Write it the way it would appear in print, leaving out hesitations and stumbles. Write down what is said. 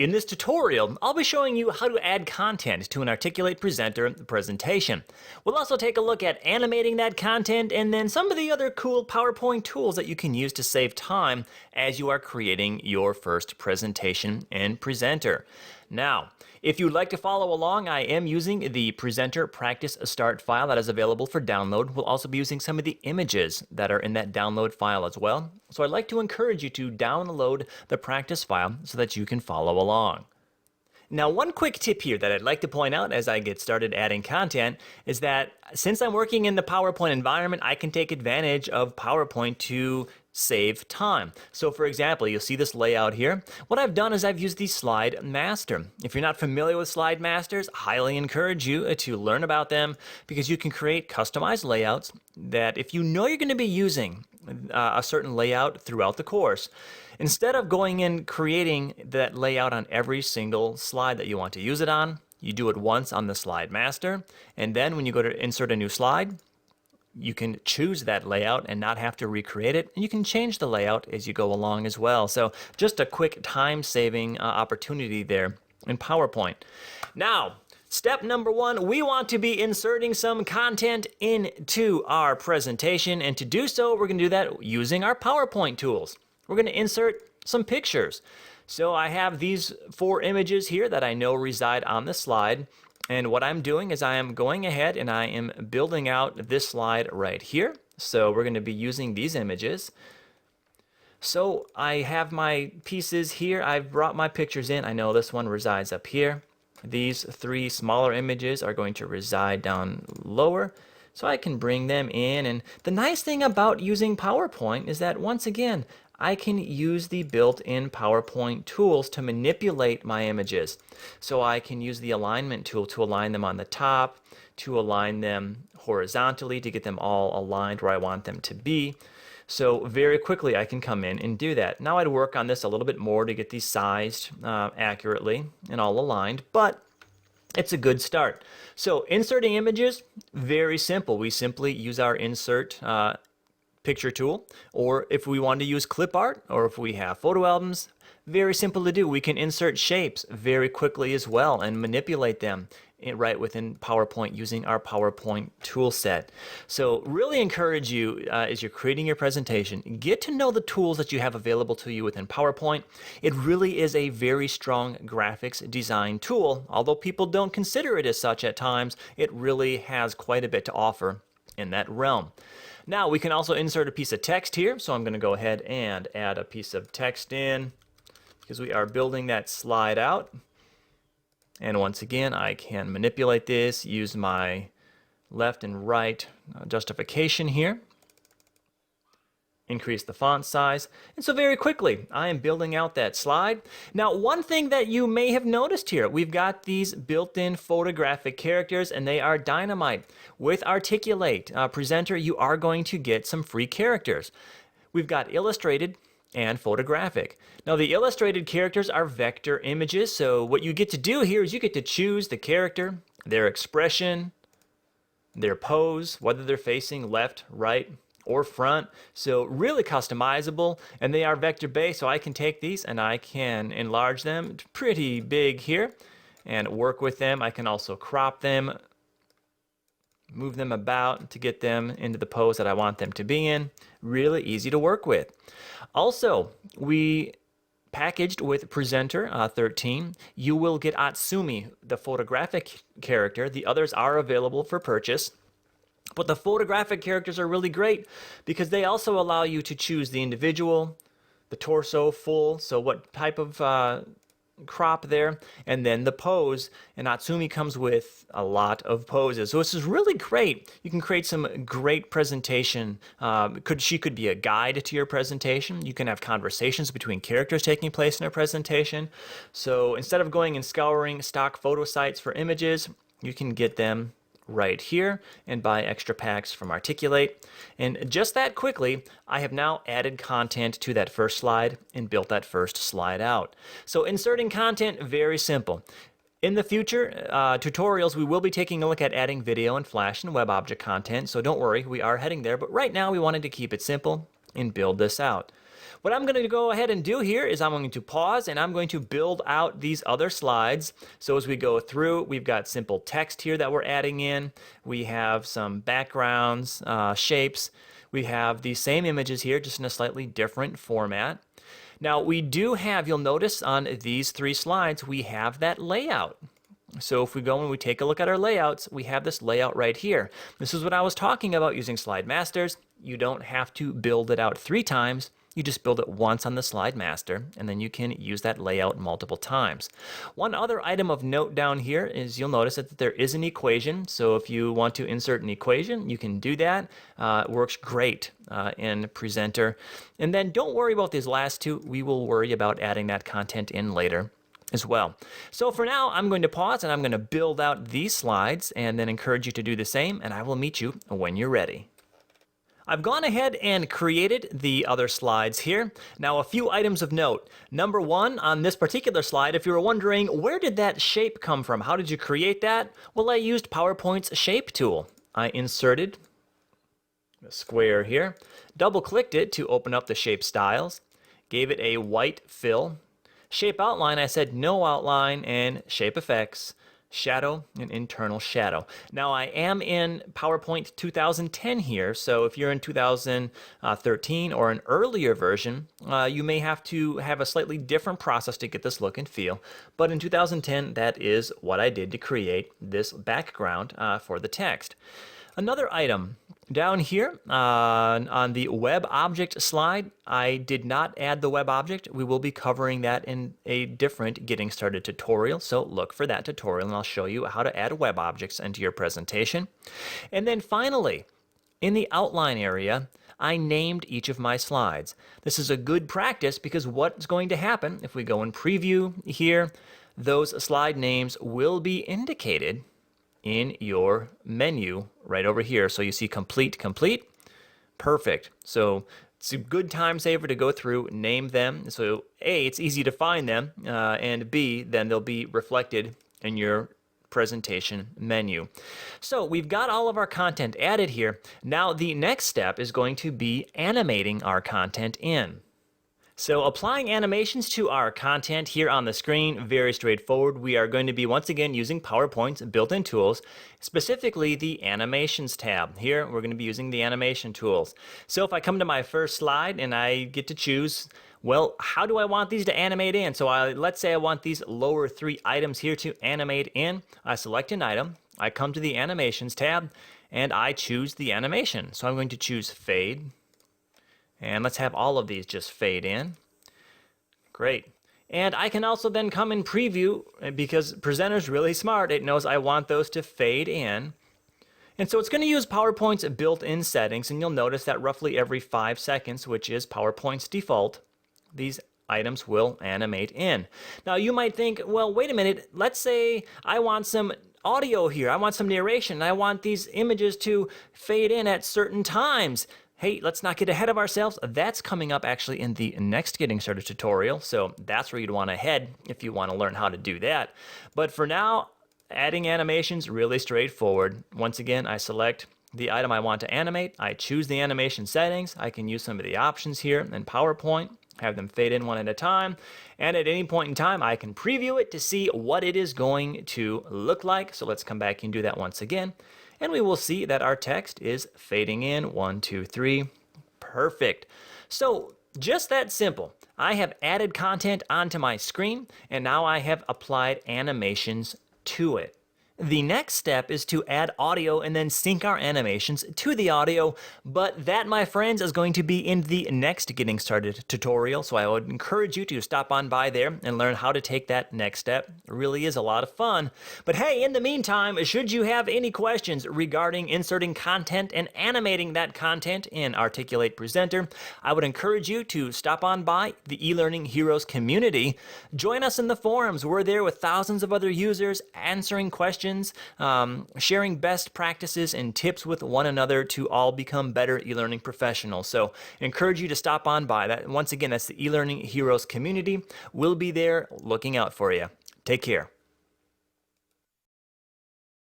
In this tutorial, I'll be showing you how to add content to an Articulate Presenter presentation. We'll also take a look at animating that content and then some of the other cool PowerPoint tools that you can use to save time as you are creating your first presentation in Presenter. Now, if you'd like to follow along, I am using the Presenter Practice Start file that is available for download. We'll also be using some of the images that are in that download file as well. So I'd like to encourage you to download the practice file so that you can follow along. Now, one quick tip here that I'd like to point out as I get started adding content is that since I'm working in the PowerPoint environment, I can take advantage of PowerPoint to save time. So for example, you'll see this layout here. What I've done is I've used the Slide Master. If you're not familiar with Slide Masters, I highly encourage you to learn about them because you can create customized layouts that if you know you're going to be using a certain layout throughout the course, instead of going and creating that layout on every single slide that you want to use it on, you do it once on the Slide Master, and then when you go to insert a new slide, you can choose that layout and not have to recreate it, and you can change the layout as you go along as well. So just a quick time-saving opportunity there in PowerPoint. Now, step number one, we want to be inserting some content into our presentation, and to do so, we're going to do that using our PowerPoint tools. We're going to insert some pictures. So I have these 4 images here that I know reside on the slide. And what I'm doing is I am going ahead and I am building out this slide right here. So we're going to be using these images. So I have my pieces here. I've brought my pictures in. I know this one resides up here. These 3 smaller images are going to reside down lower. So I can bring them in. And the nice thing about using PowerPoint is that once again, I can use the built-in PowerPoint tools to manipulate my images. So I can use the alignment tool to align them on the top, to align them horizontally, to get them all aligned where I want them to be. So very quickly I can come in and do that. Now I'd work on this a little bit more to get these sized accurately and all aligned, but it's a good start. So inserting images, very simple. We simply use our insert picture tool, or if we want to use clip art, or if we have photo albums, very simple to do. We can insert shapes very quickly as well and manipulate them right within PowerPoint using our PowerPoint tool set. So really encourage you as you're creating your presentation, get to know the tools that you have available to you within PowerPoint. It really is a very strong graphics design tool. Although people don't consider it as such at times, it really has quite a bit to offer in that realm. Now we can also insert a piece of text here, so I'm going to go ahead and add a piece of text in because we are building that slide out. And once again, I can manipulate this, use my left and right justification here, increase the font size, and so very quickly I am building out that slide. Now one thing that you may have noticed here, we've got these built-in photographic characters and they are dynamite. With Articulate Presenter you are going to get some free characters. We've got illustrated and photographic. Now the illustrated characters are vector images, so what you get to do here is you get to choose the character, their expression, their pose, whether they're facing left, right, or front. So really customizable, and they are vector based, so I can take these and I can enlarge them pretty big here and work with them. I can also crop them, move them about to get them into the pose that I want them to be in. Really easy to work with. Also, we packaged with Presenter 13, you will get Atsumi, the photographic character. The others are available for purchase. But the photographic characters are really great because they also allow you to choose the individual, the torso, full, so what type of crop there, and then the pose. And Atsumi comes with a lot of poses. So this is really great. You can create some great presentation. She could be a guide to your presentation. You can have conversations between characters taking place in a presentation. So instead of going and scouring stock photo sites for images, you can get them right here and buy extra packs from Articulate. And just that quickly, I have now added content to that first slide and built that first slide out. So inserting content, very simple. In the future tutorials, we will be taking a look at adding video and Flash and web object content, so don't worry, we are heading there, but right now we wanted to keep it simple and build this out. What I'm going to go ahead and do here is I'm going to pause and I'm going to build out these other slides. So as we go through, we've got simple text here that we're adding in. We have some backgrounds, shapes. We have these same images here, just in a slightly different format. Now we do have, you'll notice on these 3 slides, we have that layout. So if we go and we take a look at our layouts, we have this layout right here. This is what I was talking about using Slide Masters. You don't have to build it out 3 times. You just build it once on the Slide Master, and then you can use that layout multiple times. One other item of note down here is you'll notice that there is an equation. So if you want to insert an equation, you can do that. It works great in Presenter. And then don't worry about these last 2. We will worry about adding that content in later as well. So for now, I'm going to pause and I'm going to build out these slides and then encourage you to do the same, and I will meet you when you're ready. I've gone ahead and created the other slides here. Now a few items of note. Number 1, on this particular slide, if you were wondering where did that shape come from, how did you create that? Well, I used PowerPoint's shape tool. I inserted a square here, double clicked it to open up the shape styles, gave it a white fill. Shape outline, I said no outline, and shape effects, shadow, and internal shadow. Now I am in PowerPoint 2010 here, so if you're in 2013 or an earlier version, you may have to have a slightly different process to get this look and feel. But in 2010, that is what I did to create this background for the text. Another item down here on the web object slide, I did not add the web object. We will be covering that in a different Getting Started tutorial, so look for that tutorial and I'll show you how to add web objects into your presentation. And then finally, in the outline area, I named each of my slides. This is a good practice because what's going to happen if we go in preview here, those slide names will be indicated in your menu right over here. So you see complete, complete, perfect. So it's a good time saver to go through, name them. So A, it's easy to find them, and B, then they'll be reflected in your presentation menu. So we've got all of our content added here. Now the next step is going to be animating our content in. So applying animations to our content here on the screen, very straightforward. We are going to be once again using PowerPoint's built-in tools, specifically the Animations tab. Here we're going to be using the animation tools. So if I come to my first slide and I get to choose, well, how do I want these to animate in? So let's say I want these lower 3 items here to animate in. I select an item, I come to the Animations tab, and I choose the animation. So I'm going to choose Fade. And let's have all of these just fade in. Great. And I can also then come in preview because Presenter's really smart. It knows I want those to fade in. And so it's going to use PowerPoint's built-in settings, and you'll notice that roughly every 5 seconds, which is PowerPoint's default, these items will animate in. Now you might think, well, wait a minute, let's say I want some audio here, I want some narration, and I want these images to fade in at certain times. Hey, let's not get ahead of ourselves. That's coming up actually in the next Getting Started tutorial, so that's where you'd want to head if you want to learn how to do that. But for now, adding animations, really straightforward. Once again, I select the item I want to animate. I choose the animation settings. I can use some of the options here in PowerPoint, have them fade in one at a time. And at any point in time, I can preview it to see what it is going to look like. So let's come back and do that once again. And we will see that our text is fading in. 1, 2, 3. Perfect. So just that simple. I have added content onto my screen, and now I have applied animations to it. The next step is to add audio and then sync our animations to the audio, but that, my friends, is going to be in the next Getting Started tutorial, so I would encourage you to stop on by there and learn how to take that next step. It really is a lot of fun. But hey, in the meantime, should you have any questions regarding inserting content and animating that content in Articulate Presenter, I would encourage you to stop on by the eLearning Heroes community. Join us in the forums. We're there with thousands of other users answering questions, sharing best practices and tips with one another to all become better e-learning professionals. So encourage you to stop on by. That, once again, that's the eLearning Heroes community. We'll be there looking out for you. Take care.